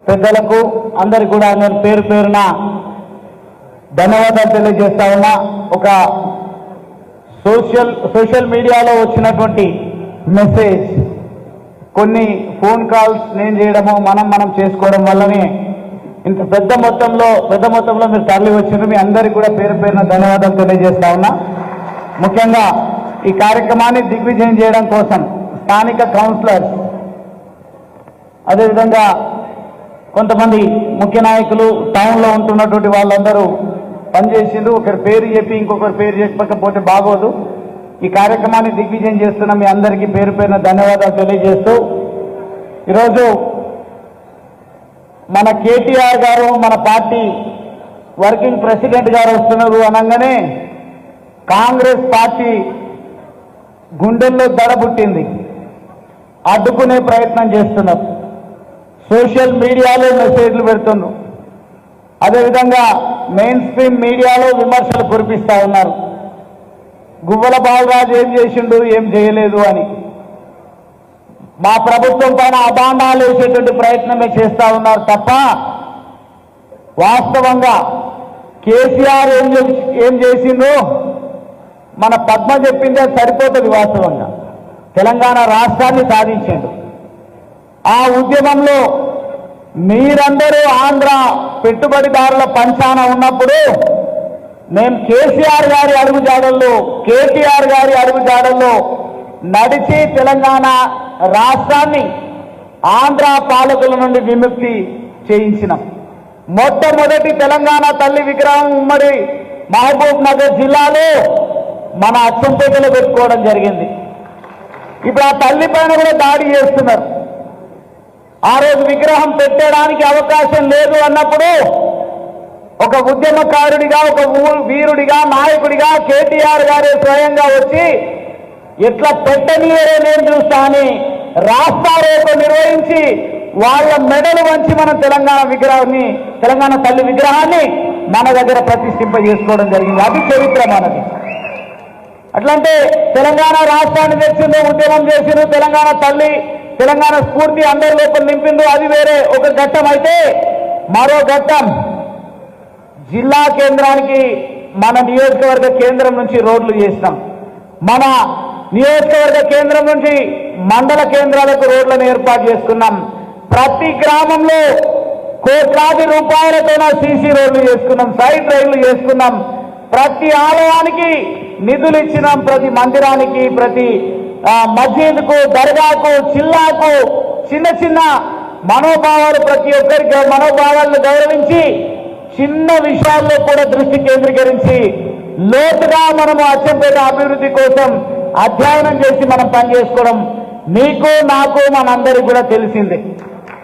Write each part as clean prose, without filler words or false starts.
పెద్దలకు అందరికి కూడా నేను పేరు పేరున ధన్యవాదాలు తెలియజేస్తా ఉన్నా. ఒక సోషల్ మీడియాలో వచ్చినటువంటి మెసేజ్, కొన్ని ఫోన్ కాల్స్ నేను చేయడము మనం చేసుకోవడం వల్లనే ఇంత పెద్ద మొత్తంలో మీరు తరలి వచ్చిండ్రు. మీ అందరికీ కూడా పేరు పేరున ధన్యవాదాలు తెలియజేస్తా ఉన్నా. ముఖ్యంగా ఈ కార్యక్రమాన్ని దిగ్విజయం చేయడం కోసం స్థానిక కౌన్సిలర్స్, అదేవిధంగా కొంతమంది ముఖ్య నాయకులు, టౌన్లో ఉంటున్నటువంటి వాళ్ళందరూ పనిచేసిండ్రు. ఒకరి పేరు చెప్పి ఇంకొకరి పేరు చెప్పకపోతే బాగోదు. ఈ కార్యక్రమాన్ని దిగ్విజయం చేస్తున్న మీ అందరికీ పేరు పేరున ధన్యవాదాలు తెలియజేస్తూ, ఈరోజు మన కేటీఆర్ గారు, మన పార్టీ వర్కింగ్ ప్రెసిడెంట్ గారు వస్తున్నారు అనగానే కాంగ్రెస్ పార్టీ గుండెల్లో దడ పుట్టింది. అడ్డుకునే ప్రయత్నం చేస్తున్నారు. సోషల్ మీడియాలో మెసేజ్లు పెడుతున్నారు. అదేవిధంగా మెయిన్ స్ట్రీమ్ మీడియాలో విమర్శలు కురిపిస్తా ఉన్నారు. గువ్వల బాలరాజు ఏం చేసిండు, ఏం చేయలేదు అని మా ప్రభుత్వం పైన అభాండాలు వేసేటువంటి ప్రయత్నమే చేస్తా ఉన్నారు తప్ప వాస్తవంగా కేసీఆర్ ఏం చేసిందో మన పద్మ చెప్పిందే సరిపోతుంది. వాస్తవంగా తెలంగాణ రాష్ట్రాన్ని సాధించిండు. ఆ ఉద్యమంలో మీరందరూ ఆంధ్ర పెట్టుబడిదారుల పంచాన ఉన్నప్పుడు మేము కేసీఆర్ గారి అడుగుజాడల్లో, కేటీఆర్ గారి అడుగుజాడల్లో నడిచి తెలంగాణ రాష్ట్రాన్ని ఆంధ్ర పాలకుల నుండి విముక్తి చేయించినాం. మొట్టమొదటి తెలంగాణ తల్లి విగ్రహం ఉమ్మడి మహబూబ్ నగర్ జిల్లాలో మన అచ్చంపేటలో పెట్టుకోవడం జరిగింది. ఇప్పుడు ఆ తల్లి పైన కూడా దాడి చేస్తున్నారు. ఆ రోజు విగ్రహం పెట్టడానికి అవకాశం లేదు అన్నప్పుడు ఒక ఉద్యమకారుడిగా, ఒక వీరుడిగా, నాయకుడిగా కేటీఆర్ గారే స్వయంగా వచ్చి ఎట్లా పెట్టనీయరే నేను చూస్తా అని రాస్తారోకో నిర్వహించి వాళ్ళ మెడలు వంచి మనం తెలంగాణ తల్లి విగ్రహాన్ని మన దగ్గర ప్రతిష్ఠింప చేసుకోవడం జరిగింది. అది చరిత్ర మనది. అట్లంటే తెలంగాణ రాష్ట్రాన్ని తెచ్చిందో, ఉద్యమం చేసిందో, తెలంగాణ తల్లి, తెలంగాణ స్ఫూర్తి అందరి లోపల నింపిందో అది వేరే ఒక ఘట్టం. అయితే మరో ఘట్టం, జిల్లా కేంద్రానికి మన నియోజకవర్గ కేంద్రం నుంచి రోడ్లు చేసినాం. మన నియోజకవర్గ కేంద్రం నుంచి మండల కేంద్రాలకు రోడ్లను ఏర్పాటు చేసుకున్నాం. ప్రతి గ్రామంలో కోట్లాది రూపాయలతో సీసీ రోడ్లు చేసుకున్నాం, సైడ్ రైళ్లు చేసుకున్నాం. ప్రతి ఆలయానికి నిధులు ఇచ్చినాం. ప్రతి మందిరానికి, ప్రతి మసీదుకు, దర్గాకు, చిల్లాకు చిన్న చిన్న మనోభావాలు, ప్రతి ఒక్కరికి మనోభావాలను గౌరవించి చిన్న విషయాల్లో కూడా దృష్టి కేంద్రీకరించి లోతుగా మనము అచ్చంపేట అభివృద్ధి కోసం అధ్యయనం చేసి మనం పనిచేసుకోవడం మీకు, నాకు, మనందరికీ కూడా తెలిసిందే.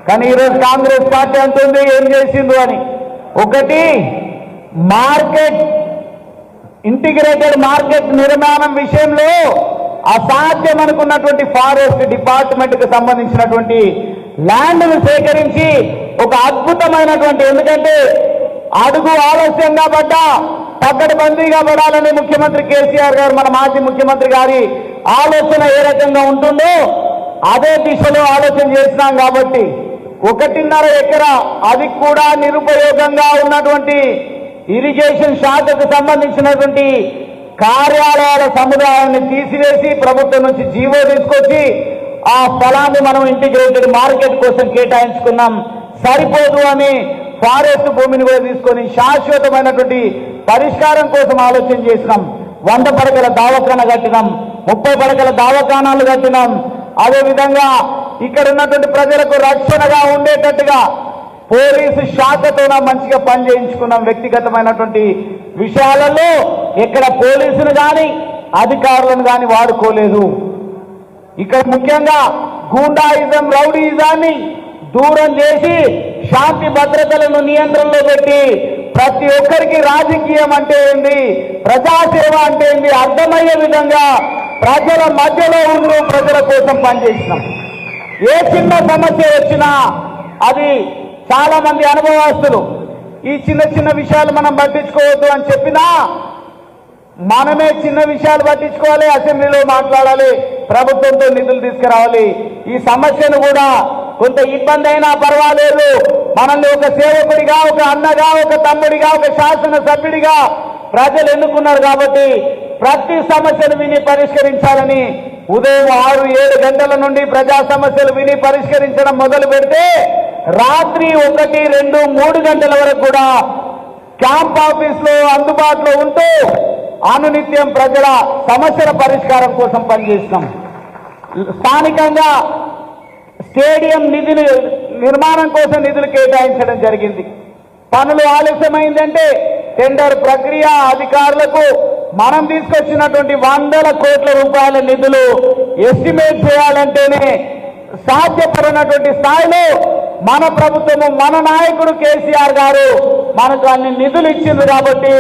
కానీ ఈరోజు కాంగ్రెస్ పార్టీ అంటుంది ఏం చేసిందో అని. ఒకటి, మార్కెట్, ఇంటిగ్రేటెడ్ మార్కెట్ నిర్మాణం విషయంలో అసాధ్యం అనుకున్నటువంటి ఫారెస్ట్ డిపార్ట్మెంట్ కు సంబంధించినటువంటి ల్యాండ్ను సేకరించి ఒక అద్భుతమైనటువంటి, ఎందుకంటే అడుగు ఆలస్యంగా పడ్డా పకడ్బందీగా పడాలని ముఖ్యమంత్రి కేసీఆర్ గారు, మన మాజీ ముఖ్యమంత్రి గారి ఆలోచన ఏ రకంగా ఉంటుందో అదే దిశలో ఆలోచన చేసినాం. కాబట్టి 1.5 ఎకరా, అది కూడా నిరుపయోగంగా ఉన్నటువంటి ఇరిగేషన్ శాఖకు సంబంధించినటువంటి కార్యాలయాల సముదాయాన్ని తీసివేసి ప్రభుత్వం నుంచి జీవో తీసుకొచ్చి ఆ స్థలాన్ని మనం ఇంటిగ్రేటెడ్ మార్కెట్ కోసం కేటాయించుకున్నాం. సరిపోదు అని ఫారెస్ట్ భూమిని కూడా తీసుకొని శాశ్వతమైనటువంటి పరిష్కారం కోసం ఆలోచన చేసినాం. 100 పడకల దవాఖాన కట్టినాం, 30 పడకల దవాఖానాలు కట్టినాం. అదేవిధంగా ఇక్కడ ఉన్నటువంటి ప్రజలకు రక్షణగా ఉండేటట్టుగా పోలీసు శాఖతో మంచిగా పని చేయించుకున్నాం. వ్యక్తిగతమైనటువంటి విషయాలలో ఎక్కడ పోలీసులు కానీ అధికారులను కానీ వాడుకోలేదు. ఇక్కడ ముఖ్యంగా గూండాయిజం, రౌడీయిజాన్ని దూరం చేసి శాంతి భద్రతలను నియంత్రణలో పెట్టి ప్రతి ఒక్కరికి రాజకీయం అంటే ఏంది, ప్రజాసేవ అంటే ఏంది అర్థమయ్యే విధంగా ప్రజల మధ్యలో ఉంటూ ప్రజల కోసం పనిచేసినాం. ఏ చిన్న సమస్య వచ్చినా అది చాలా మంది అనుభవస్తులు ఈ చిన్న చిన్న విషయాలు మనం పట్టించుకోవద్దు అని చెప్పినా మనమే చిన్న విషయాలు పట్టించుకోవాలి, అసెంబ్లీలో మాట్లాడాలి, ప్రభుత్వంతో నిధులు తీసుకురావాలి. ఈ సమస్యను కూడా కొంత ఇబ్బంది అయినా పర్వాలేదు, మనల్ని ఒక సేవకుడిగా, ఒక అన్నగా, ఒక తమ్ముడిగా, ఒక శాసనసభ్యుడిగా ప్రజలు ఎన్నుకున్నారు కాబట్టి ప్రతి సమస్యను విని పరిష్కరించాలని ఉదయం 6-7 గంటల నుండి ప్రజా సమస్యలు విని పరిష్కరించడం మొదలు పెడితే రాత్రి 1, 2, 3 గంటల వరకు కూడా క్యాంప్ ఆఫీస్ లో అందుబాటులో ఉంటూ అనునిత్యం ప్రజల సమస్యల పరిష్కారం కోసం పనిచేస్తాం. స్థానికంగా స్టేడియం నిధులు నిర్మాణం కోసం నిధులు కేటాయించడం జరిగింది. పనులు ఆలస్యమైందంటే టెండర్ ప్రక్రియ అధికారులకు మనం తీసుకొచ్చినటువంటి 100 కోట్ల రూపాయల నిధులు ఎస్టిమేట్ చేయాలంటేనే సాధ్యపడినటువంటి స్థాయిలో మన ప్రభుత్వము, మన నాయకుడు కేసీఆర్ గారు మనకు అన్ని నిధులు ఇచ్చింది కాబట్టి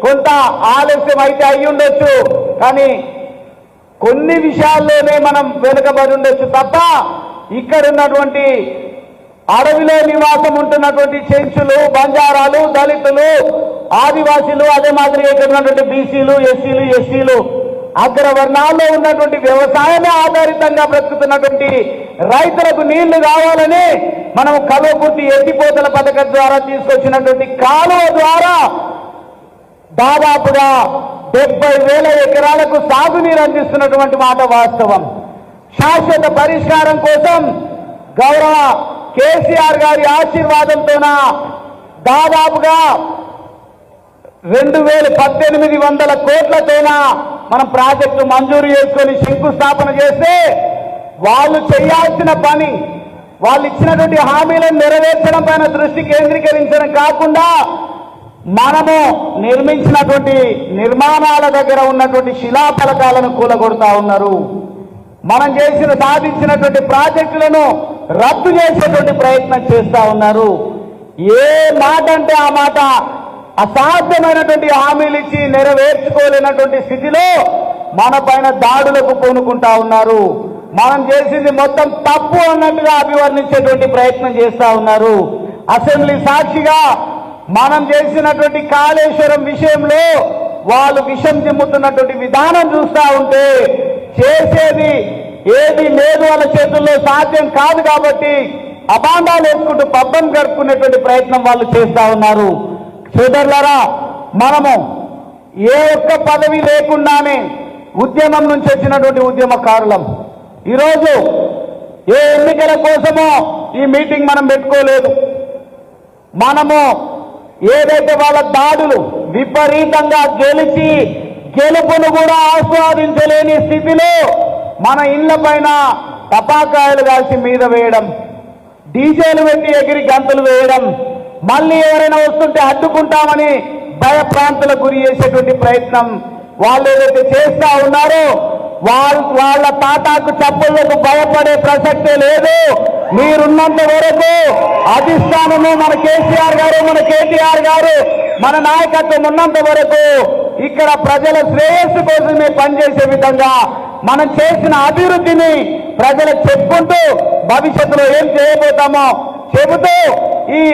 కొంత ఆలస్యం అయితే అయి ఉండొచ్చు, కానీ కొన్ని విషయాల్లోనే మనం వెనుకబడి ఉండొచ్చు తప్ప ఇక్కడ ఉన్నటువంటి అడవిలో నివాసం ఉంటున్నటువంటి చెంచులు, బంజారాలు, దళితులు, ఆదివాసీలు, అదే మాదిరిగా ఇక్కడ ఉన్నటువంటి బీసీలు, ఎస్సీలు, ఎస్టీలు, అగ్రవర్ణాల్లో ఉన్నటువంటి వ్యవసాయమే ఆధారితంగా బ్రతుకుతున్నటువంటి రైతులకు నీళ్లు కావాలని మనం కల్వకుర్తి ఎత్తిపోతల పథకం ద్వారా తీసుకొచ్చినటువంటి కాలువ ద్వారా దాదాపుగా 70,000 ఎకరాలకు సాగునీరు అందిస్తున్నటువంటి మాట వాస్తవం. శాశ్వత పరిష్కారం కోసం గౌరవ కేసీఆర్ గారి ఆశీర్వాదంతోన దాదాపుగా 2,1800 కోట్లతోన మనం ప్రాజెక్టు మంజూరు చేసుకొని శంకుస్థాపన చేస్తే వాళ్ళు చేయాల్సిన పని, వాళ్ళు ఇచ్చినటువంటి హామీలను నెరవేర్చడం పైన దృష్టి కేంద్రీకరించడం కాకుండా మనము నిర్మించినటువంటి నిర్మాణాల దగ్గర ఉన్నటువంటి శిలాఫలకాలను కూలగొడతా ఉన్నారు. మనం సాధించినటువంటి ప్రాజెక్టులను రద్దు చేసేటువంటి ప్రయత్నం చేస్తా ఉన్నారు. ఏ మాట అంటే ఆ మాట అసాధ్యమైనటువంటి హామీలు ఇచ్చి నెరవేర్చుకోలేనటువంటి స్థితిలో మన పైన దాడులకు పూనుకుంటా ఉన్నారు. మనం చేసింది మొత్తం తప్పు అన్నట్టుగా అభివర్ణించేటువంటి ప్రయత్నం చేస్తా ఉన్నారు. అసెంబ్లీ సాక్షిగా మనం చేసినటువంటి కాళేశ్వరం విషయంలో వాళ్ళు విషం చిమ్ముతున్నటువంటి విధానం చూస్తా ఉంటే చేసేది ఏది లేదు వాళ్ళ చేతుల్లో సాధ్యం కాదు కాబట్టి అబాండాలు వేసుకుంటూ పబ్బం గడుపుకునేటువంటి ప్రయత్నం వాళ్ళు చేస్తా ఉన్నారు. సోదరులారా, మనము ఏ ఒక్క పదవి లేకుండానే ఉద్యమం నుంచి వచ్చినటువంటి ఉద్యమకారులం. ఈరోజు ఏ ఎన్నికల కోసమో ఈ మీటింగ్ మనం పెట్టుకోలేదు. మనము ఏదైతే వాళ్ళ దాడులు విపరీతంగా గెలిచి గెలుపును కూడా ఆస్వాదించలేని స్థితిలో మన ఇళ్ల పైన టపాకాయలు కాల్చి మీద వేయడం, డీజేలు పెట్టి ఎగిరి గంతులు వేయడం, మళ్ళీ ఎవరైనా వస్తుంటే అడ్డుకుంటామని భయప్రాంతులకు గురి చేసేటువంటి ప్రయత్నం వాళ్ళు ఏదైతే చేస్తా ఉన్నారో వాళ్ళ తాటాకు చప్పుళ్లకు భయపడే ప్రసక్తే లేదు. మీరున్నంత వరకు అధిష్టానము మన కేసీఆర్ గారు, మన కేటీఆర్ గారు, మన నాయకత్వం ఉన్నంత వరకు ఇక్కడ ప్రజల శ్రేయస్సు కోసమే పనిచేసే విధంగా మనం చేసిన అభివృద్ధిని ప్రజలకు చెప్పుకుంటూ భవిష్యత్తులో ఏం చేయబోతామో చెబుతూ ఈ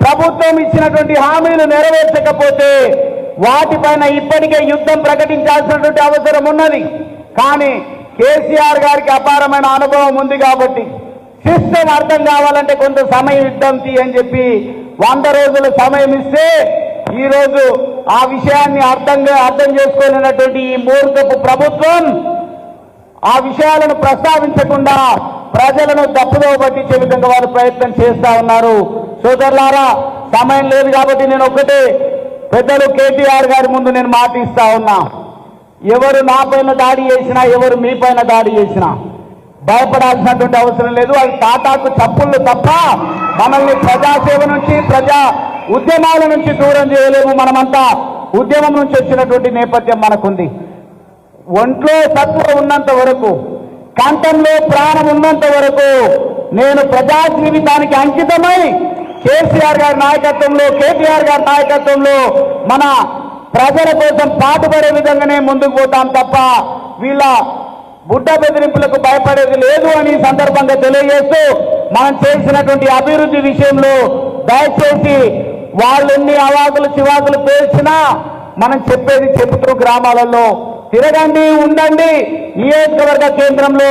ప్రభుత్వం ఇచ్చినటువంటి హామీలు నెరవేర్చకపోతే వాటిపైన ఇప్పటికే యుద్ధం ప్రకటించాల్సినటువంటి అవసరం ఉన్నది. కానీ కేసీఆర్ గారికి అపారమైన అనుభవం ఉంది కాబట్టి సిస్టమ్ అర్థం కావాలంటే కొంత సమయం ఇద్దాం అని చెప్పి 100 రోజుల సమయం ఇస్తే ఈరోజు ఆ విషయాన్ని అర్థం చేసుకోలేనటువంటి ఈ మూర్ఖపు ప్రభుత్వం ఆ విషయాలను ప్రస్తావించకుండా ప్రజలను తప్పుదో పట్టించే విధంగా వారు ప్రయత్నం చేస్తా ఉన్నారు. సోదరులారా, సమయం లేదు కాబట్టి నేను ఒక్కటే పెద్దలు కేటీఆర్ గారి ముందు నేను మాట ఇస్తా ఉన్నా. ఎవరు నా పైన దాడి చేసినా, ఎవరు మీ పైన దాడి చేసినా భయపడాల్సినటువంటి అవసరం లేదు. అది తాటాకు చప్పుళ్ళు తప్ప మనల్ని ప్రజాసేవ నుంచి, ప్రజా ఉద్యమాల నుంచి దూరం చేయలేము. మనమంతా ఉద్యమం నుంచి వచ్చినటువంటి నేపథ్యం మనకుంది. ఒంట్లో సత్వ ఉన్నంత వరకు, కంఠంలో ప్రాణం ఉన్నంత వరకు నేను ప్రజా జీవితానికి అంకితమై కేసీఆర్ గారి నాయకత్వంలో, కేటీఆర్ గారి నాయకత్వంలో మన ప్రజల కోసం పాటుపడే విధంగానే ముందుకు పోతాం తప్ప వీళ్ళ బుడ్డ బెదిరింపులకు భయపడేది లేదు అని సందర్భంగా తెలియజేస్తూ మనం చేసినటువంటి అభివృద్ధి విషయంలో దయచేసి వాళ్ళు ఎన్ని అవాకులు చివాకులు పేర్చినా మనం చెప్పేది చెబుతూ గ్రామాలలో తిరగండి, ఉండండి. నియోజకవర్గ కేంద్రంలో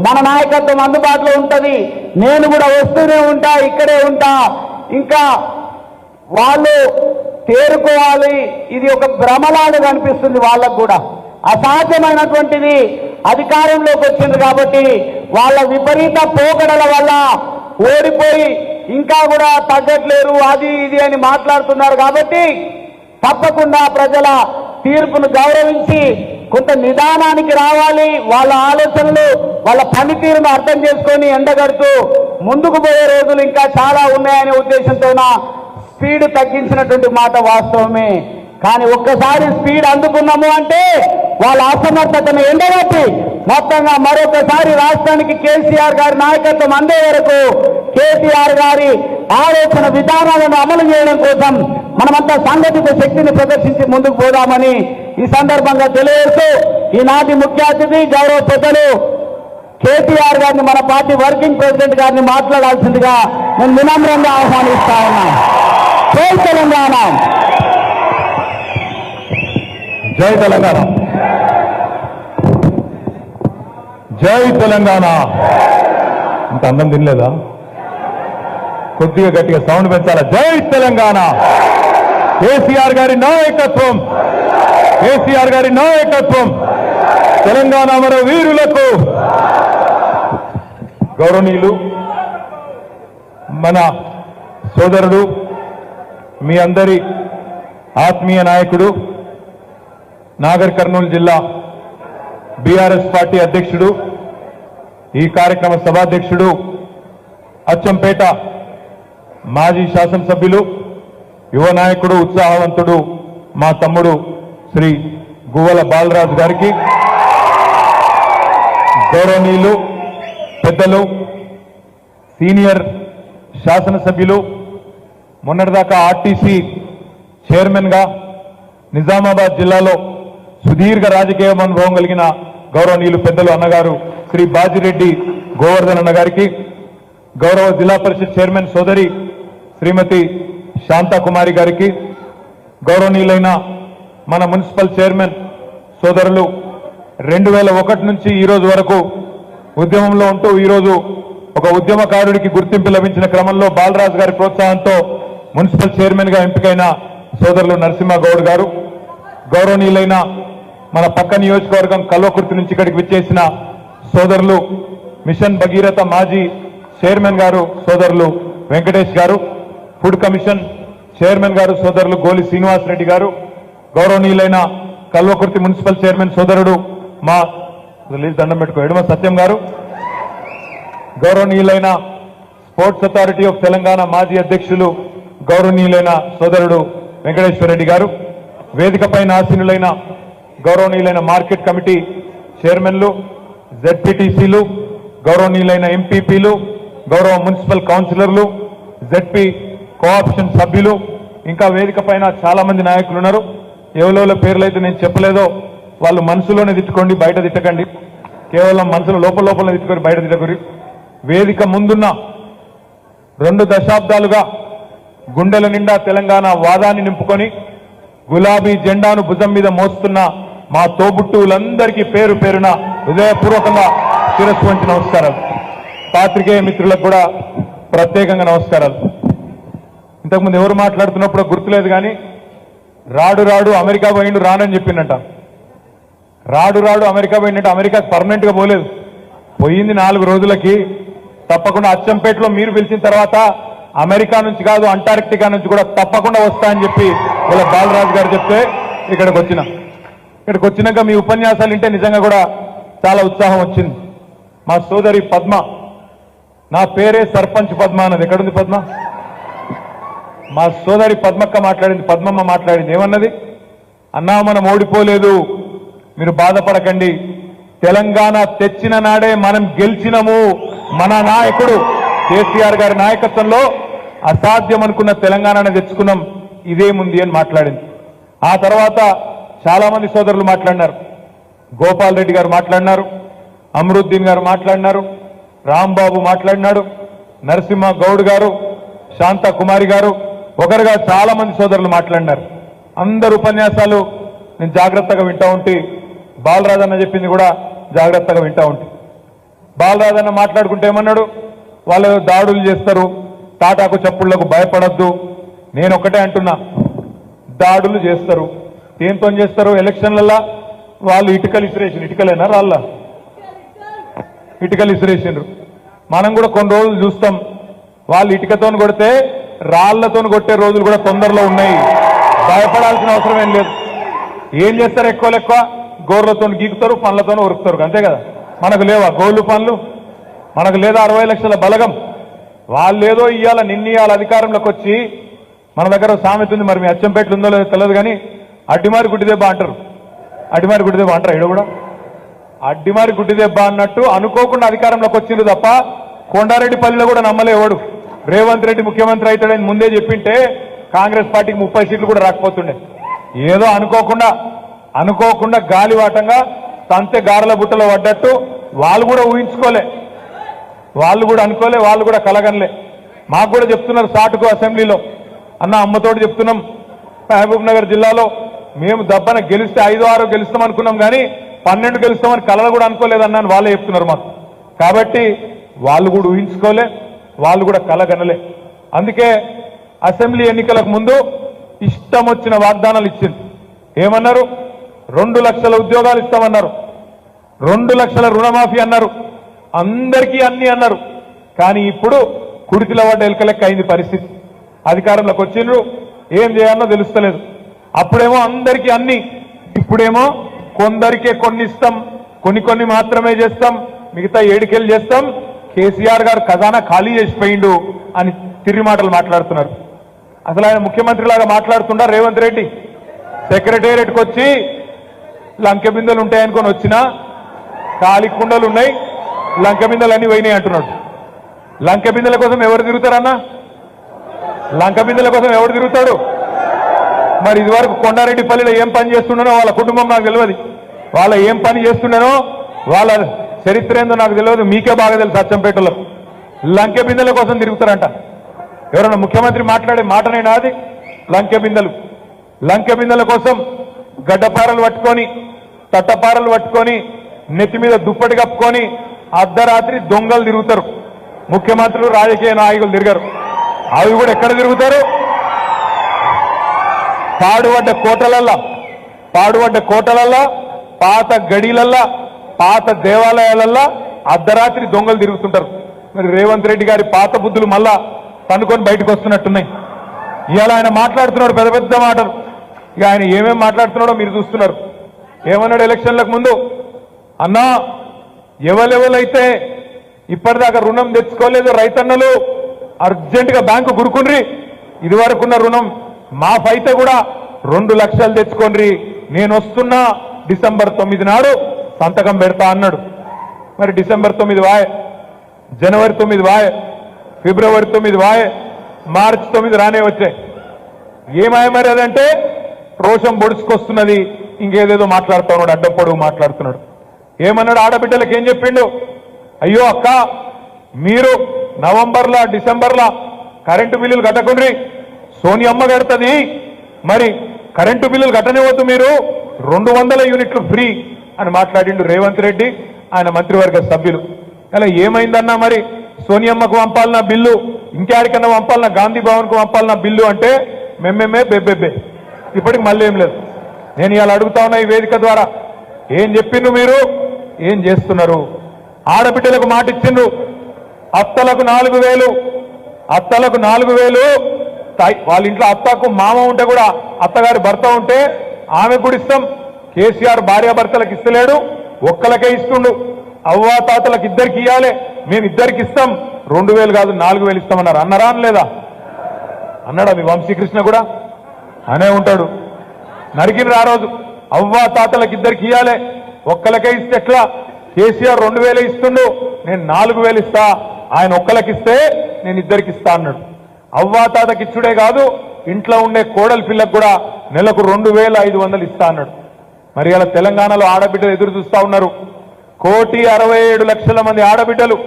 మన నాయకత్వం అందుబాటులో ఉంటది. నేను కూడా వస్తూనే ఉంటా, ఇక్కడే ఉంటా. ఇంకా వాళ్ళు తేరుకోవాలి. ఇది ఒక భ్రమలాగా కనిపిస్తుంది వాళ్ళకు కూడా. అసాధ్యమైనటువంటిది అధికారంలోకి వచ్చింది కాబట్టి వాళ్ళ విపరీత పోకడల వల్ల ఓడిపోయి ఇంకా కూడా తగ్గట్లేరు, అది ఇది అని మాట్లాడుతున్నారు. కాబట్టి తప్పకుండా ప్రజల తీర్పును గౌరవించి కొంత నిదానానికి రావాలి. వాళ్ళ ఆలోచనలు, వాళ్ళ పనితీరును అర్థం చేసుకొని ఎండగడుతూ ముందుకు పోయే రోజులు ఇంకా చాలా ఉన్నాయనే ఉద్దేశంతోన స్పీడ్ తగ్గించినటువంటి మాట వాస్తవమే. కానీ ఒక్కసారి స్పీడ్ అందుకున్నాము అంటే వాళ్ళ అసమర్థతను ఎండగట్టి మొత్తంగా మరొకసారి రాష్ట్రానికి కేసీఆర్ గారి నాయకత్వం అందే వరకు కేసీఆర్ గారి ఆలోచన విధానాలను అమలు చేయడం కోసం మనమంతా సంఘటిత శక్తిని ప్రదర్శించి ముందుకు పోదామని ఈ సందర్భంగా తెలియజేస్తూ ఈనాటి ముఖ్య అతిథి గౌరవ పెద్దలు కేటీఆర్ గారిని, మన పార్టీ వర్కింగ్ ప్రెసిడెంట్ గారిని మాట్లాడాల్సిందిగా నేను వినమ్రంగా ఆహ్వానిస్తా ఉన్నాను. జై తెలంగాణ, జై తెలంగాణ, జై తెలంగాణ. ఇంత అన్నం తినలేదా? కొద్దిగా గట్టిగా సౌండ్ పెంచాలా? జై తెలంగాణ. కేసీఆర్ గారి నాయకత్వం, కేసీఆర్ గారి నాయకత్వం. తెలంగాణ మన వీరులకు. గౌరవనీయులు మన సోదరుడు, మీ అందరి ఆత్మీయ నాయకుడు, నాగర్ కర్నూలు జిల్లా బీఆర్ఎస్ పార్టీ అధ్యక్షుడు, ఈ కార్యక్రమ సభాధ్యక్షుడు, అచ్చంపేట మాజీ శాసనసభ్యులు, యువ నాయకుడు, ఉత్సాహవంతుడు మా తమ్ముడు శ్రీ గువ్వల బాలరాజు గారికి, గౌరవనీయులు పెద్దలు, సీనియర్ శాసనసభ్యులు, మొన్నటిదాకా ఆర్టీసీ చైర్మన్ గా నిజామాబాద్ జిల్లాలో సుదీర్ఘ రాజకీయ అనుభవం కలిగిన గౌరవనీయులు పెద్దలు అన్నగారు శ్రీ బాజిరెడ్డి గోవర్ధన్ అన్నగారికి, గౌరవ జిల్లా పరిషత్ చైర్మన్ సోదరి శ్రీమతి శాంతాకుమారి గారికి, గౌరవనీయులైన మన మున్సిపల్ చైర్మన్ సోదరులు 2001 నుంచి ఈ రోజు వరకు ఉద్యమంలో ఉంటూ ఈరోజు ఒక ఉద్యమకారుడికి గుర్తింపు లభించిన క్రమంలో బాలరాజు గారి ప్రోత్సాహంతో మున్సిపల్ చైర్మన్ గా ఎంపికైన సోదరులు నరసింహ గౌడ్ గారు, గౌరవనీయులైన మన పక్క నియోజకవర్గం కల్వకుర్తి నుంచి ఇక్కడికి విచ్చేసిన సోదరులు మిషన్ భగీరథ మాజీ చైర్మన్ గారు సోదరులు వెంకటేష్ గారు, ఫుడ్ కమిషన్ చైర్మన్ గారు సోదరులు గోలి శ్రీనివాస్ రెడ్డి గారు, గౌరవనీయులైన కల్వకుర్తి మున్సిపల్ చైర్మన్ సోదరుడు మా దండం పెట్టుకో ఎడమ సత్యం గారు, గౌరవనీయులైన స్పోర్ట్స్ అథారిటీ ఆఫ్ తెలంగాణ మాజీ అధ్యక్షులు గౌరవనీయులైన సోదరుడు వెంకటేశ్వర రెడ్డి గారు, వేదికపైన ఆసీనులైన గౌరవనీయులైన మార్కెట్ కమిటీ చైర్మన్లు, జెడ్పీటీసీలు, గౌరవనీయులైన ఎంపీపీలు, గౌరవ మున్సిపల్ కౌన్సిలర్లు, జెడ్పీ కోఆప్షన్ సభ్యులు, ఇంకా వేదికపైన చాలా మంది నాయకులు ఉన్నారు. ఎవరెవరి పేర్లు అయితే నేను చెప్పలేదో వాళ్ళు మనసులోనే తిట్టుకోండి, బయట తిట్టకండి. కేవలం మనసులో లోపల తిట్టుకొని బయట తిట్టకూరి. వేదిక ముందున్న 2 దశాబ్దాలుగా గుండెల నిండా తెలంగాణ వాదాన్ని నింపుకొని గులాబీ జెండాను భుజం మీద మోస్తున్న మా తోబుట్టువులందరికీ పేరు పేరున హృదయపూర్వకంగా శిరస్సు వంచి నమస్కారాలు. పాత్రికేయ మిత్రులకు కూడా ప్రత్యేకంగా నమస్కారాలు. ఇంతకుముందు ఎవరు మాట్లాడుతున్నప్పుడు గుర్తులేదు కానీ రాడు అమెరికా పోయిండు రానని చెప్పిండట. రాడు అమెరికా పోయిందంటే అమెరికాకి పర్మనెంట్ గా పోలేదు, పోయింది 4 రోజులకి. తప్పకుండా అచ్చంపేటలో మీరు పిలిచిన తర్వాత అమెరికా నుంచి కాదు అంటార్క్టికా నుంచి కూడా తప్పకుండా వస్తాయని చెప్పి ఇలా బాలరాజు గారు చెప్తే ఇక్కడికి వచ్చినాక మీ ఉపన్యాసాలు వింటే నిజంగా కూడా చాలా ఉత్సాహం వచ్చింది. మా సోదరి పద్మ, నా పేరే సర్పంచ్ పద్మ అన్నది. ఎక్కడుంది పద్మ? మా సోదరి పద్మక్క మాట్లాడింది, పద్మమ్మ మాట్లాడింది. ఏమన్నది? అన్నా మనం ఓడిపోలేదు, మీరు బాధపడకండి, తెలంగాణ తెచ్చిన నాడే మనం గెలిచినము, మన నాయకుడు కేసీఆర్ గారి నాయకత్వంలో అసాధ్యం అనుకున్న తెలంగాణను తెచ్చుకున్నాం, ఇదేముంది అని మాట్లాడింది. ఆ తర్వాత చాలా మంది సోదరులు మాట్లాడినారు. గోపాల్ రెడ్డి గారు మాట్లాడినారు, అమరుద్దీన్ గారు మాట్లాడినారు, రాంబాబు మాట్లాడినాడు, నరసింహ గౌడ్ గారు, శాంతా కుమారి గారు, ఒకరుగా చాలా మంది సోదరులు మాట్లాడినారు. అందరు ఉపన్యాసాలు నేను జాగ్రత్తగా వింటా ఉంటే, బాలరాజన్న చెప్పింది కూడా జాగ్రత్తగా వింటా ఉంటే, బాలరాజన్న మాట్లాడుకుంటే ఏమన్నాడు? వాళ్ళు దాడులు చేస్తారు, తాటాకు చప్పుళ్లకు భయపడద్దు. నేను ఒకటే అంటున్నా, దాడులు చేస్తారు. దేంతో చేస్తారు? ఎలక్షన్లలో వాళ్ళు ఇటుకలు ఇసిరేసిండ్రు. ఇటుకలేనా రాళ్ళ? ఇటుకలు ఇసిరేసిండ్రు. మనం కూడా కొన్ని రోజులు చూస్తాం. వాళ్ళు ఇటుకతో కొడితే రాళ్లతో కొట్టే రోజులు కూడా తొందరలో ఉన్నాయి. భయపడాల్సిన అవసరం ఏం లేదు. ఏం చేస్తారు? ఎక్కువ గోర్లతో గీకుతారు, పనులతో ఉరుకుతారు, అంతే కదా. మనకు లేవా గోళ్ళు పనులు? మనకు లేదా 60 లక్షల బలగం? వాళ్ళేదో ఇయ్యాల నిన్నీయాల అధికారంలోకి వచ్చి, మన దగ్గర సామెత ఉంది, మరి మీ అచ్చంపేటలు ఉందో లేదో తెలియదు కానీ, అడ్డిమారి గుడ్డి దెబ్బ అంటారు. అడ్డిమారి గుడ్డి దెబ్బ అంటారు ఇక్కడ కూడా. అడ్డిమారి గుడ్డి దెబ్బ అన్నట్టు అనుకోకుండా అధికారంలోకి వచ్చింది తప్ప కొండారెడ్డిపల్లిలో కూడా నమ్మలేవాడు. రేవంత్ రెడ్డి ముఖ్యమంత్రి అవుతాడని ముందే చెప్పింటే కాంగ్రెస్ పార్టీకి 30 సీట్లు కూడా రాకపోతుండే. ఏదో అనుకోకుండా గాలివాటంగా సంతే గారెల బుట్టలో పడ్డట్టు వాళ్ళు కూడా ఊహించుకోలే, వాళ్ళు కూడా అనుకోలే, వాళ్ళు కూడా కలగనలే. మాకు కూడా చెప్తున్నారు సాటుకు అసెంబ్లీలో, అన్న అమ్మతోటి చెప్తున్నాం, మహబూబ్ నగర్ జిల్లాలో మేము దబ్బన గెలిస్తే 5-6 గెలుస్తాం అనుకున్నాం కానీ 12 గెలుస్తామని కలలు కూడా అనుకోలేదన్నాను వాళ్ళే చెప్తున్నారు మాకు. కాబట్టి వాళ్ళు కూడా ఊహించుకోలే, వాళ్ళు కూడా కలగనలే. అందుకే అసెంబ్లీ ఎన్నికలకు ముందు ఇష్టం వచ్చిన వాగ్దానాలు ఇచ్చింది. ఏమన్నారు? 2 లక్షల ఉద్యోగాలు ఇస్తామన్నారు, 2 లక్షల రుణమాఫీ అన్నారు, అందరికీ అన్ని అన్నారు. కానీ ఇప్పుడు కుడితిల పడ్డ ఎలకలెక్క అయింది పరిస్థితి. అధికారంలోకి వచ్చిండ్రు, ఏం చేయాలో తెలుస్తలేదు. అప్పుడేమో అందరికీ అన్ని, ఇప్పుడేమో కొందరికే కొన్ని ఇస్తాం, కొన్ని మాత్రమే చేస్తాం, మిగతా 7 చేస్తాం. కేసీఆర్ గారు ఖజానా ఖాళీ చేసిపోయిండు అని తిరిగి మాటలు మాట్లాడుతున్నారు. అసలు ఆయన ముఖ్యమంత్రిలాగా మాట్లాడుతుండా రేవంత్ రెడ్డి? సెక్రటేరియట్కి వచ్చి లంకె బిందెలు ఉంటాయనుకొని వచ్చినా ఖాళీ కుండలు ఉన్నాయి, లంకె బిందెలు అన్ని పోయినాయి అంటున్నాడు. లంకె బిందెల కోసం ఎవరు తిరుగుతారన్నా? లంక బిందెల కోసం ఎవరు తిరుగుతాడు? మరి ఇదివరకు కొండారెడ్డిపల్లిలో ఏం పని చేస్తుండనో వాళ్ళ కుటుంబం నాకు తెలియదు, వాళ్ళ ఏం పని చేస్తుండనో వాళ్ళ చరిత్ర ఏందో నాకు తెలియదు, మీకే బాగా తెలుసు. అచ్చంపేటలో లంకె బిందెల కోసం తిరుగుతారంట. ఎవరన్నా ముఖ్యమంత్రి మాట్లాడే మాటనేనా అది? లంకె బిందెల కోసం గడ్డపారలు పట్టుకొని, తట్టపారలు పట్టుకొని, నెత్తి మీద దుప్పటి కప్పుకొని అర్ధరాత్రి దొంగలు తిరుగుతారు. ముఖ్యమంత్రులు, రాజకీయ నాయకులు తిరగరు. అవి కూడా ఎక్కడ తిరుగుతారు? పాడుపడ్డ కోటలల్లా, పాత గడిలల్లా, పాత దేవాలయాలల్లా అర్ధరాత్రి దొంగలు తిరుగుతుంటారు. మరి రేవంత్ రెడ్డి గారి పాత బుద్ధులు మళ్ళా పనుకొని బయటకు వస్తున్నట్టున్నాయి. ఇవాళ ఆయన మాట్లాడుతున్నాడు పెద్ద పెద్ద మాటలు. ఇక ఆయన ఏమేమి మాట్లాడుతున్నాడో మీరు చూస్తున్నారు. ఏమన్నాడు ఎలక్షన్లకు ముందు? అన్నా, ఎవరెవరైతే ఇప్పటిదాకా రుణం తెచ్చుకోలేదు రైతన్నలు అర్జెంటుగా బ్యాంకు గురుకుండ్రి, ఇదివరకున్న రుణం మాఫ్ అయితే కూడా 2 లక్షలు తెచ్చుకోండి, నేను వస్తున్నా డిసెంబర్ 9 నాడు సంతకం పెడతా అన్నాడు. మరి డిసెంబర్ 9 వాయే, జనవరి 9 వాయే, ఫిబ్రవరి 9 వాయే, మార్చి 9 రానే వచ్చాయి. ఏమాయ మరి అదంటే రోషం పొడుచుకొస్తున్నది, ఇంకేదేదో మాట్లాడుతూ ఉన్నాడు, అడ్డం పొడుగు మాట్లాడుతున్నాడు. ఏమన్నాడు? ఆడబిడ్డలకు ఏం చెప్పిండు? అయ్యో అక్క, మీరు నవంబర్లా డిసెంబర్లా కరెంటు బిల్లులు కట్టకుండ్రి, సోనియమ్మ కడుతుంది, మరి కరెంటు బిల్లులు కట్టనివద్దు, మీరు 200 యూనిట్లు ఫ్రీ అని మాట్లాడిండు రేవంత్ రెడ్డి, ఆయన మంత్రివర్గ సభ్యులు. అలా ఏమైందన్నా? మరి సోనియమ్మకు పంపాలన్న బిల్లు, ఇంకెక్కడికన్నా పంపాలన్న, గాంధీ భవన్ కు పంపాలన్న బిల్లు అంటే మెమ్మెమ్మే బెబ్బెబ్బే. ఇప్పటికి మళ్ళీ ఏం లేదు. నేను ఇలా అడుగుతా ఉన్నా ఈ వేదిక ద్వారా, ఏం చెప్పిండ్రు మీరు? ఏం చేస్తున్నారు? ఆడబిడ్డలకు మాట ఇచ్చిండ్రు, అత్తలకు 4,000, అత్తలకు 4,000. వాళ్ళ ఇంట్లో అత్తకు మామ ఉంటే కూడా, అత్తగారి భర్త ఉంటే ఆమె కూడా ఇస్తాం. కేసీఆర్ భార్యాభర్తలకు ఇస్తలేడు, ఒక్కలకే ఇస్తుండు. అవ్వా తాతలకు ఇద్దరికి ఇవ్వాలి, మేము ఇద్దరికి ఇస్తాం, 2,000 కాదు 4,000 ఇస్తామన్నారు. అన్నారా అనలేదా? అన్నాడా? మీ వంశీకృష్ణ కూడా అనే ఉంటాడు. నరికినరు ఆ రోజు. అవ్వా తాతలకు ఇద్దరికి ఇవ్వాలి, ఒక్కలకే ఇస్తే ఎట్లా? కేసీఆర్ 2,000 ఇస్తుండు, నేను 4,000 ఇస్తా, ఆయన ఒక్కలకిస్తే నేను ఇద్దరికి ఇస్తా అన్నాడు. అవ్వా తాతకి ఇచ్చుడే కాదు, ఇంట్లో ఉండే కోడల పిల్లకు కూడా నెలకు 2,500 ఇస్తా అన్నాడు. మరి అలా తెలంగాణలో ఆడబిడ్డలు ఎదురు చూస్తా ఉన్నారు. 1,67,00,000 మంది ఆడబిడ్డలు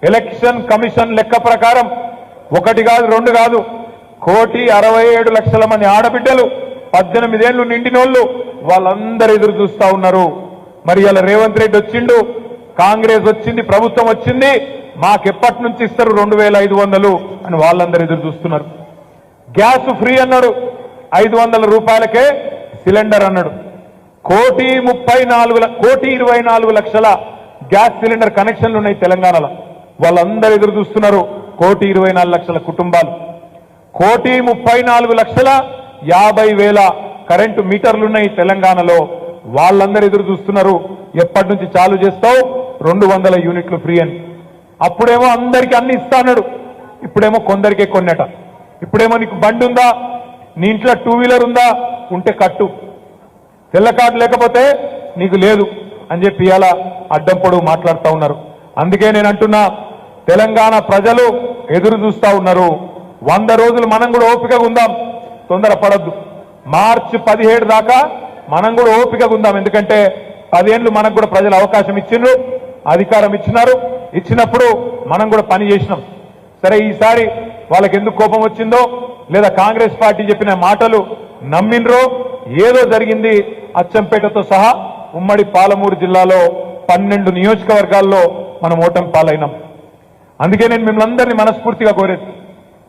ఎలక్షన్ కమిషన్ లెక్క ప్రకారం 1 కాదు 2 కాదు, 1,67,00,000 మంది ఆడబిడ్డలు 18 ఏళ్లు నిండినోళ్లు వాళ్ళందరూ ఎదురు చూస్తా ఉన్నారు. మరి ఇలా రేవంత్ రెడ్డి వచ్చిండు, కాంగ్రెస్ వచ్చింది, ప్రభుత్వం వచ్చింది, మాకెప్పటి నుంచి ఇస్తారు 2500 అని వాళ్ళందరూ ఎదురు చూస్తున్నారు. గ్యాస్ ఫ్రీ అన్నాడు, 500 రూపాయలకే సిలిండర్ అన్నాడు. 1,24 లక్షల గ్యాస్ సిలిండర్ కనెక్షన్లు ఉన్నాయి తెలంగాణలో. వాళ్ళందరూ ఎదురు చూస్తున్నారు. 1,24 లక్షల కుటుంబాలు, 1,34 లక్షల 50,000 కరెంటు మీటర్లున్నాయి తెలంగాణలో. వాళ్ళందరూ ఎదురు చూస్తున్నారు, ఎప్పటి నుంచి చాలు చేస్తావు 200 యూనిట్లు ఫ్రీ అని. అప్పుడేమో అందరికీ అన్ని ఇస్తాడు, ఇప్పుడేమో కొందరికే కొన్నట. ఇప్పుడేమో నీకు బండి ఉందా, నీ ఇంట్లో 2 వీలర్ ఉందా, ఉంటే కట్టు, తెల్ల కార్డు లేకపోతే నీకు లేదు అని చెప్పి ఇలా అడ్డం పొడుగు మాట్లాడుతూ ఉన్నారు. అందుకే నేను అంటున్నా, తెలంగాణ ప్రజలు ఎదురు చూస్తా ఉన్నారు. 100 రోజులు మనం కూడా ఓపికగా ఉందాం, తొందరపడద్దు. మార్చి 17 దాకా మనం కూడా ఓపికగా ఉందాం. ఎందుకంటే 10 ఏళ్లు మనకు కూడా ప్రజలు అవకాశం ఇచ్చిండ్రు, అధికారం ఇచ్చినారు. ఇచ్చినప్పుడు మనం కూడా పని చేసినాం. సరే, ఈసారి వాళ్ళకి ఎందుకు కోపం వచ్చిందో, లేదా కాంగ్రెస్ పార్టీ చెప్పిన మాటలు నమ్మినరో ఏదో జరిగింది. అచ్చంపేటతో సహా ఉమ్మడి పాలమూరు జిల్లాలో 12 నియోజకవర్గాల్లో మనం ఓటమి పాలైనాం. అందుకే నేను మిమ్మల్ని అందరినీ మనస్ఫూర్తిగా కోరేది,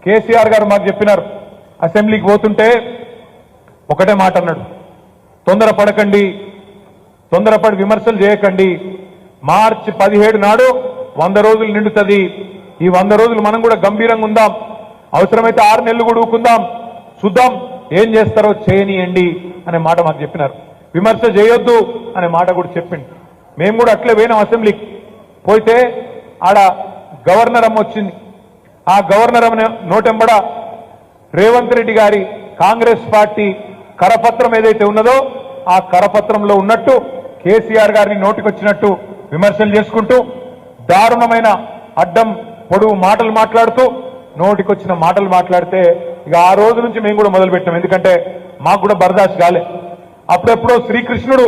కేసీఆర్ గారు మాకు చెప్పినారు, అసెంబ్లీకి పోతుంటే ఒకటే మాట అన్నాడు, తొందరపడకండి, తొందరపడి విమర్శలు చేయకండి. మార్చి 17 నాడు 100 రోజులు నిండుతుంది. ఈ 100 రోజులు మనం కూడా గంభీరంగా ఉందాం. అవసరమైతే 6 నెలలు కూడా ఊకుందాం, చూద్దాం ఏం చేస్తారో చేయనియండి అనే మాట మాకు చెప్పినారు. విమర్శ చేయొద్దు అనే మాట కూడా చెప్పింది. మేము కూడా అట్లే పోయినాం అసెంబ్లీకి. పోతే ఆడ గవర్నర్ అమ్మ వచ్చింది. ఆ గవర్నర్ అమ్మ నోటెంబడ రేవంత్ రెడ్డి గారి కాంగ్రెస్ పార్టీ కరపత్రం ఏదైతే ఉన్నదో ఆ కరపత్రంలో ఉన్నట్టు కేసీఆర్ గారిని నోటికొచ్చినట్టు విమర్శలు చేసుకుంటూ దారుణమైన అడ్డం పొడుగు మాటలు మాట్లాడుతూ నోటికొచ్చిన మాటలు మాట్లాడితే ఇక ఆ రోజు నుంచి మేము కూడా మొదలుపెట్టాం. ఎందుకంటే మాకు కూడా బర్దాష్ కాలే. అప్పుడెప్పుడో శ్రీకృష్ణుడు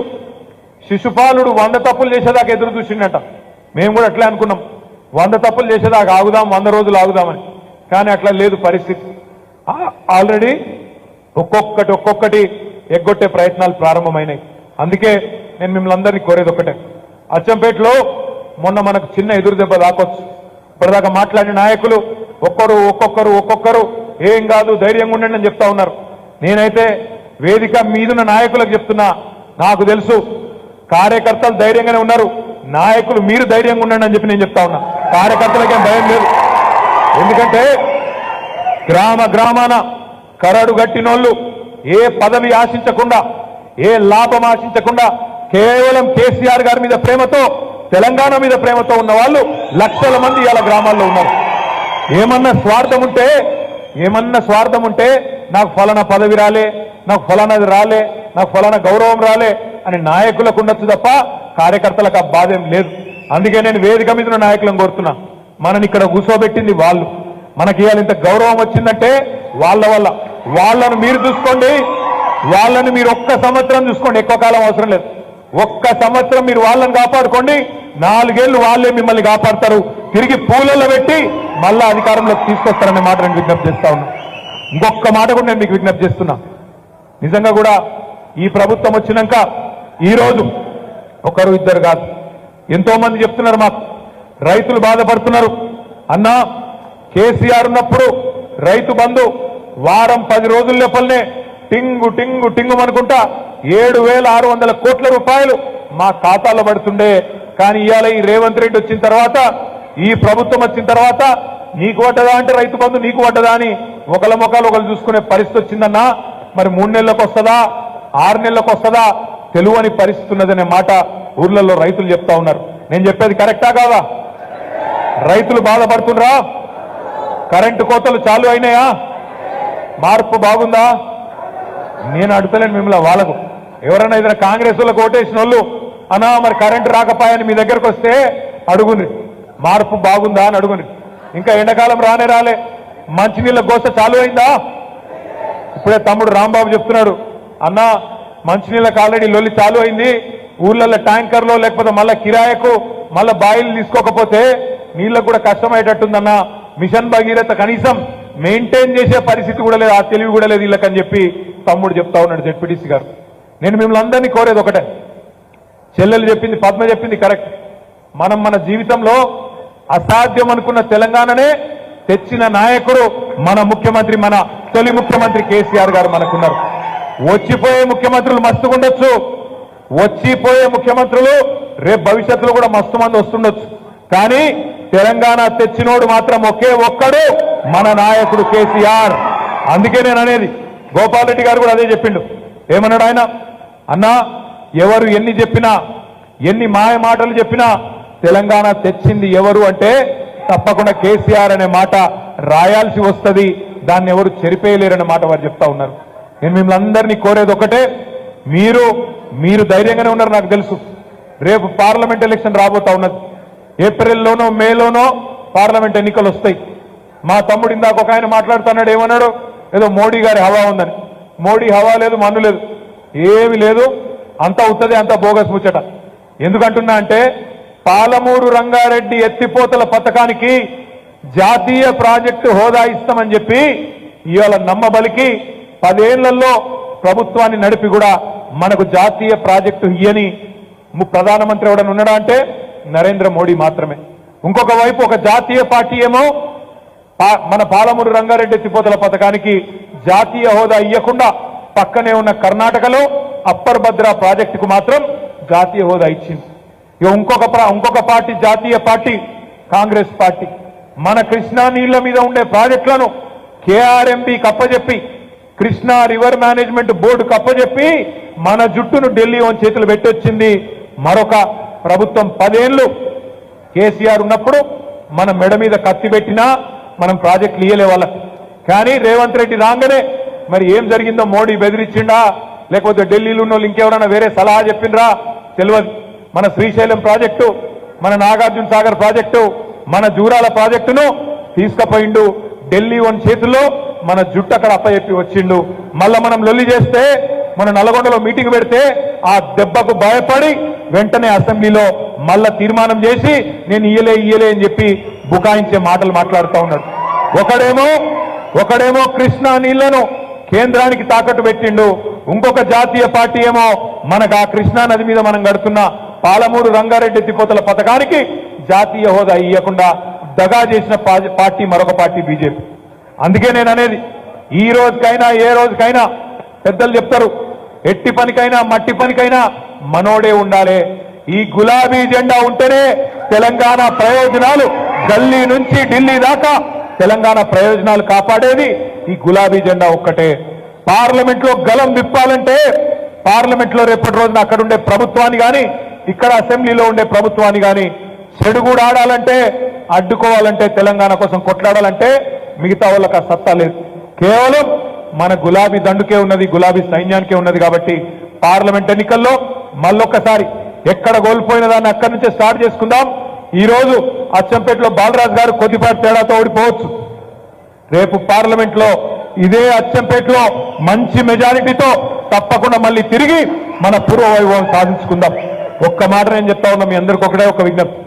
శిశుపాలుడు 100 తప్పులు చేసేదాకా ఎదురు చూసిండట. మేము కూడా అట్లే అనుకున్నాం, 100 తప్పులు చేసేదాకా ఆగుదాం, 100 రోజులు ఆగుదామని. కానీ అట్లా లేదు పరిస్థితి. ఆల్రెడీ ఒక్కొక్కటి ఎగ్గొట్టే ప్రయత్నాలు ప్రారంభమైనాయి. అందుకే నేను మిమ్మల్ని అందరినీ కోరేది ఒకటే, అచ్చంపేటలో మొన్న మనకు చిన్న ఎదురు దెబ్బ దాకొచ్చు. ఇప్పటిదాకా మాట్లాడిన నాయకులు ఒక్కొక్కరు ఏం కాదు ధైర్యంగా ఉండండి అని చెప్తా ఉన్నారు. నేనైతే వేదిక మీదున్న నాయకులకు చెప్తున్నా, నాకు తెలుసు కార్యకర్తలు ధైర్యంగానే ఉన్నారు, నాయకులు మీరు ధైర్యంగా ఉండండి అని చెప్పి నేను చెప్తా ఉన్నా. కార్యకర్తలకేం భయం లేదు. ఎందుకంటే గ్రామాన కరడు గట్టినోళ్ళు ఏ పదవి ఆశించకుండా, ఏ లాభం ఆశించకుండా కేవలం కేసీఆర్ గారి మీద ప్రేమతో, తెలంగాణ మీద ప్రేమతో ఉన్న వాళ్ళు లక్షల మంది ఇలా గ్రామాల్లో ఉన్నారు. ఏమన్నా స్వార్థం ఉంటే నాకు ఫలానా పదవి రాలే, నాకు ఫలానాది రాలే, నాకు ఫలానా గౌరవం రాలే అని నాయకులకు ఉండొచ్చు తప్ప కార్యకర్తలకు ఆ బాధ ఏం లేదు. అందుకే నేను వేదిక మీద ఉన్న నాయకులను కోరుతున్నా, మనని ఇక్కడ కూర్చోబెట్టింది వాళ్ళు. మనకి ఇవాళ ఇంత గౌరవం వచ్చిందంటే వాళ్ళ వల్ల. వాళ్ళను మీరు చూసుకోండి, వాళ్ళని మీరు ఒక్క సంవత్సరం చూసుకోండి, ఎక్కువ కాలం అవసరం లేదు. ఒక్క సంవత్సరం మీరు వాళ్ళని కాపాడుకోండి, 4 ఏళ్లు వాళ్ళే మిమ్మల్ని కాపాడతారు. తిరిగి పూలల్లో పెట్టి మళ్ళా అధికారంలోకి తీసుకొస్తారనే మాట నేను విజ్ఞప్తి చేస్తా ఉన్నా. ఇంకొక మాట కూడా నేను మీకు విజ్ఞప్తి చేస్తున్నా, నిజంగా కూడా ఈ ప్రభుత్వం వచ్చినాక ఈరోజు ఒకరు ఇద్దరు కాదు, ఎంతో మంది చెప్తున్నారు మాకు, రైతులు బాధపడుతున్నారు. అన్నా, కేసీఆర్ ఉన్నప్పుడు రైతు బంధు వారం 10 రోజుల లోపలనే టింగు అనుకుంటా 7,600 కోట్ల రూపాయలు మా ఖాతాలో పడుతుండే. కానీ ఇవాళ ఈ రేవంత్ రెడ్డి వచ్చిన తర్వాత, ఈ ప్రభుత్వం వచ్చిన తర్వాత నీకు పడ్డదా అంటే రైతు బంధు నీకు పడ్డదా అని ఒకళ్ళ ముఖాలు ఒకళ్ళు చూసుకునే పరిస్థితి వచ్చిందన్నా. మరి 3 నెలలకు వస్తుందా, 6 నెలలకు వస్తుందా తెలువని పరిస్థితి ఉన్నదనే మాట ఊర్లలో రైతులు చెప్తా ఉన్నారు. నేను చెప్పేది కరెక్టా కాదా? రైతులు బాధపడుతున్నారా? కరెంటు కోతలు చాలు అయినాయా? మార్పు బాగుందా? నేను అడుగుతలేను మిమ్మల్ని, వాళ్ళకు ఎవరైనా ఏదైనా కాంగ్రెస్ వాళ్ళకు ఓటేసిన వాళ్ళు అన్నా మరి కరెంటు రాకపోయాని మీ దగ్గరకు వస్తే అడుగుండ్రి, మార్పు బాగుందా అని అడుగుండ్రి. ఇంకా ఎండాకాలం రాలే, మంచినీళ్ళ గోస చాలు అయిందా? ఇప్పుడే తమ్ముడు రాంబాబు చెప్తున్నాడు, అన్నా మంచినీళ్ళకి ఆల్రెడీ లొల్లి చాలు అయింది, ఊర్లలో ట్యాంకర్లో లేకపోతే మళ్ళా కిరాయకు మళ్ళా బాయిలు తీసుకోకపోతే నీళ్ళకు కూడా కష్టమయ్యేటట్టుందన్నా. మిషన్ భగీరథ కనీసం మెయింటైన్ చేసే పరిస్థితి కూడా లేదు, ఆ తెలివి కూడా లేదు వీళ్ళకని చెప్పి తమ్ముడు చెప్తా ఉన్నాడు జెడ్పీటీసీ గారు. నేను మిమ్మల్ని అందరినీ కోరేది ఒకటే, చెల్లెలు చెప్పింది, పద్మ చెప్పింది కరెక్ట్. మనం మన జీవితంలో అసాధ్యం అనుకున్న తెలంగాణనే తెచ్చిన నాయకుడు మన ముఖ్యమంత్రి, మన తొలి ముఖ్యమంత్రి కేసీఆర్ గారు మనకున్నారు. వచ్చిపోయే ముఖ్యమంత్రులు మస్తుగా ఉండొచ్చు, వచ్చిపోయే ముఖ్యమంత్రులు రేపు భవిష్యత్తులో కూడా మస్తు మంది వస్తుండొచ్చు. కానీ తెలంగాణ తెచ్చినోడు మాత్రం ఒకే ఒక్కడు, మన నాయకుడు కేసీఆర్. అందుకే నేను అనేది, గోపాల్ రెడ్డి గారు కూడా అదే చెప్పిండు. ఏమన్నాడు ఆయన? అన్నా, ఎవరు ఎన్ని చెప్పినా, ఎన్ని మాయ మాటలు చెప్పినా తెలంగాణ తెచ్చింది ఎవరు అంటే తప్పకుండా కేసీఆర్ అనే మాట రాయాల్సి వస్తుంది, దాన్ని ఎవరు చెరిపేయలేరనే మాట వారు చెప్తా ఉన్నారు. నేను మిమ్మల్ని అందరినీ కోరేది ఒకటే, మీరు ధైర్యంగానే ఉన్నారు నాకు తెలుసు. రేపు పార్లమెంట్ ఎలక్షన్ రాబోతా ఉన్నది. ఏప్రిల్లోనో మేలోనో పార్లమెంట్ ఎన్నికలు వస్తాయి. మా తమ్ముడు ఇందాక ఒక ఆయన మాట్లాడుతున్నాడు, ఏమన్నాడు? ఏదో మోడీ గారి హవా ఉందని. మోడీ హవా లేదు, మన్ను లేదు, ఏమి లేదు, అంతా అవుతుంది, అంతా బోగస్ ముచ్చట. ఎందుకంటున్నా అంటే పాలమూరు రంగారెడ్డి ఎత్తిపోతల పథకానికి జాతీయ ప్రాజెక్టు హోదా ఇస్తామని చెప్పి ఇవాళ నమ్మబలికి 10 ఏళ్లలో ప్రభుత్వాన్ని నడిపి కూడా మనకు జాతీయ ప్రాజెక్టు ఇయ్యని ప్రధానమంత్రి ఎవడని ఉన్నాడా అంటే నరేంద్ర మోడీ మాత్రమే. ఇంకొక వైపు ఒక జాతీయ పార్టీ ఏమో మన పాలమూరు రంగారెడ్డి ఎత్తిపోతల పథకానికి జాతీయ హోదా ఇవ్వకుండా పక్కనే ఉన్న కర్ణాటకలో అప్పర్ భద్ర ప్రాజెక్టుకు మాత్రం జాతీయ హోదా ఇచ్చింది. ఇంకొక పార్టీ, జాతీయ పార్టీ కాంగ్రెస్ పార్టీ, మన కృష్ణా నీళ్ల మీద ఉండే ప్రాజెక్టులను కేఆర్ఎంబి కప్పజెప్పి, కృష్ణా రివర్ మేనేజ్మెంట్ బోర్డు కప్పజెప్పి మన జుట్టును ఢిల్లీ చేతులు పెట్టొచ్చింది. మరొక ప్రభుత్వం 10 ఏళ్లు కేసీఆర్ ఉన్నప్పుడు మన మెడ మీద కత్తి పెట్టినా మనం ప్రాజెక్టులు ఇయ్యలే వాళ్ళకి. కానీ రేవంత్ రెడ్డి రాగానే మరి ఏం జరిగిందో, మోడీ బెదిరించిండా లేకపోతే ఢిల్లీలో ఉన్న వాళ్ళు ఇంకెవరైనా వేరే సలహా చెప్పిండ్రా తెలియదు. మన శ్రీశైలం ప్రాజెక్టు, మన నాగార్జున సాగర్ ప్రాజెక్టు, మన జూరాల ప్రాజెక్టును తీసుకుపోయిండు ఢిల్లీ చేతుల్లో, మన జుట్టు అక్కడ అప్పచెప్పి వచ్చిండు. మళ్ళా మనం లొల్లి చేస్తే, మన నల్గొండలో మీటింగ్ పెడితే ఆ దెబ్బకు భయపడి వెంటనే అసెంబ్లీలో మళ్ళా తీర్మానం చేసి నేను ఇయ్యలే అని చెప్పి బుకాయించే మాటలు మాట్లాడుతూ ఉన్నాడు. ఒకడేమో కృష్ణా నీళ్లను కేంద్రానికి తాకట్టు పెట్టిండు, ఇంకొక జాతీయ పార్టీ ఏమో మనకు ఆ కృష్ణా నది మీద మనం గడుతున్న పాలమూరు రంగారెడ్డి ఎత్తిపోతల పథకానికి జాతీయ హోదా ఇవ్వకుండా దగా చేసిన పార్టీ మరొక పార్టీ బీజేపీ. అందుకే నేను అనేది, ఈ రోజుకైనా ఏ రోజుకైనా పెద్దలు చెప్తారు, ఎట్టి పనికైనా మట్టి పనికైనా మనోడే ఉండాలి. ఈ గులాబీ జెండా ఉంటేనే తెలంగాణ ప్రయోజనాలు, గల్లీ నుంచి ఢిల్లీ దాకా తెలంగాణ ప్రయోజనాలు కాపాడేది ఈ గులాబీ జెండా ఒక్కటే. పార్లమెంట్ లో గలం విప్పాలంటే, పార్లమెంట్ లో రేపటి రోజున అక్కడుండే ప్రభుత్వాన్ని కానీ ఇక్కడ అసెంబ్లీలో ఉండే ప్రభుత్వాన్ని కానీ చెడుగుడు ఆడాలంటే, అడ్డుకోవాలంటే, తెలంగాణ కోసం కొట్లాడాలంటే మిగతా వాళ్ళకి ఆ సత్తా లేదు. కేవలం మన గులాబీ దండుకే ఉన్నది, గులాబీ సైన్యానికే ఉన్నది. కాబట్టి పార్లమెంట్ ఎన్నికల్లో మళ్ళొక్కసారి ఎక్కడ కోల్పోయిన దాన్ని అక్కడి నుంచే స్టార్ట్ చేసుకుందాం. ఈ రోజు అచ్చంపేటలో బాలరాజు గారు కొద్దిపాటి తేడాతో ఓడిపోవచ్చు. రేపు పార్లమెంట్ లో ఇదే అచ్చంపేటలో మంచి మెజారిటీతో తప్పకుండా మళ్ళీ తిరిగి మన పూర్వ వైభవం సాధించుకుందాం. ఒక్క మాట నేను చెప్తా ఉన్నా, మీ అందరికీ ఒకటే ఒక విజ్ఞప్తి.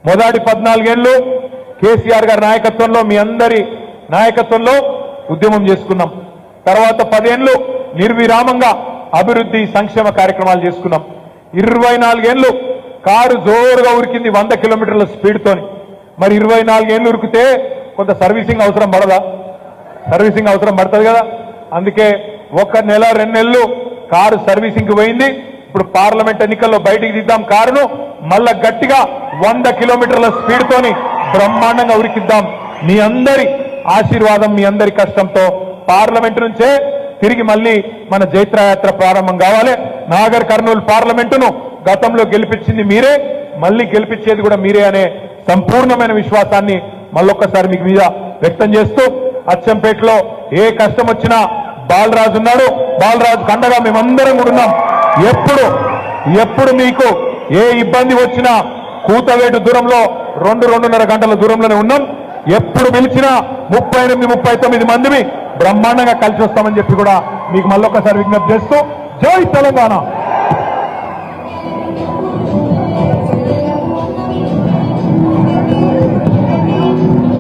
మొదటి 14 ఏళ్లు కేసీఆర్ గారి నాయకత్వంలో, మీ అందరి నాయకత్వంలో ఉద్యమం చేసుకున్నాం. తర్వాత 10 ఏళ్లు నిర్విరామంగా అభివృద్ధి సంక్షేమ కార్యక్రమాలు చేసుకున్నాం. 24 ఏళ్లు కారు జోరుగా ఉరికింది 100 కిలోమీటర్ల స్పీడ్తోని. మరి 24 ఏళ్లు ఉరికితే కొంత సర్వీసింగ్ అవసరం పడదా? సర్వీసింగ్ అవసరం పడుతుంది కదా. అందుకే 1 నెల 2 నెలలు కారు సర్వీసింగ్ పోయింది. ఇప్పుడు పార్లమెంట్ ఎన్నికల్లో బయటికి దిద్దాం కారును, మళ్ళా గట్టిగా 100 కిలోమీటర్ల స్పీడ్తోని బ్రహ్మాండంగా ఉరికిద్దాం. మీ అందరి ఆశీర్వాదం, మీ అందరి కష్టంతో పార్లమెంటు నుంచే తిరిగి మళ్ళీ మన జైత్రయాత్ర ప్రారంభం కావాలి. నాగర్ కర్నూలు పార్లమెంటును గతంలో గెలిపించింది మీరే, మళ్ళీ గెలిపించేది కూడా మీరే అనే సంపూర్ణమైన విశ్వాసాన్ని మళ్ళొక్కసారి మీకు మీద వ్యక్తం చేస్తూ, అచ్చంపేటలో ఏ కష్టం వచ్చినా బాలరాజు ఉన్నాడు, బాలరాజు కండగా మేమందరం కూడా ఉన్నాం. ఎప్పుడు మీకు ఏ ఇబ్బంది వచ్చినా కూతవేటు దూరంలో 2-2.5 గంటల దూరంలోనే ఉన్నాం. ఎప్పుడు పిలిచినా 38-39 మందిని బ్రహ్మాండంగా కలిసి వస్తామని చెప్పి కూడా మీకు మళ్ళొక్కసారి విజ్ఞప్తి చేస్తూ, జై తెలంగాణ.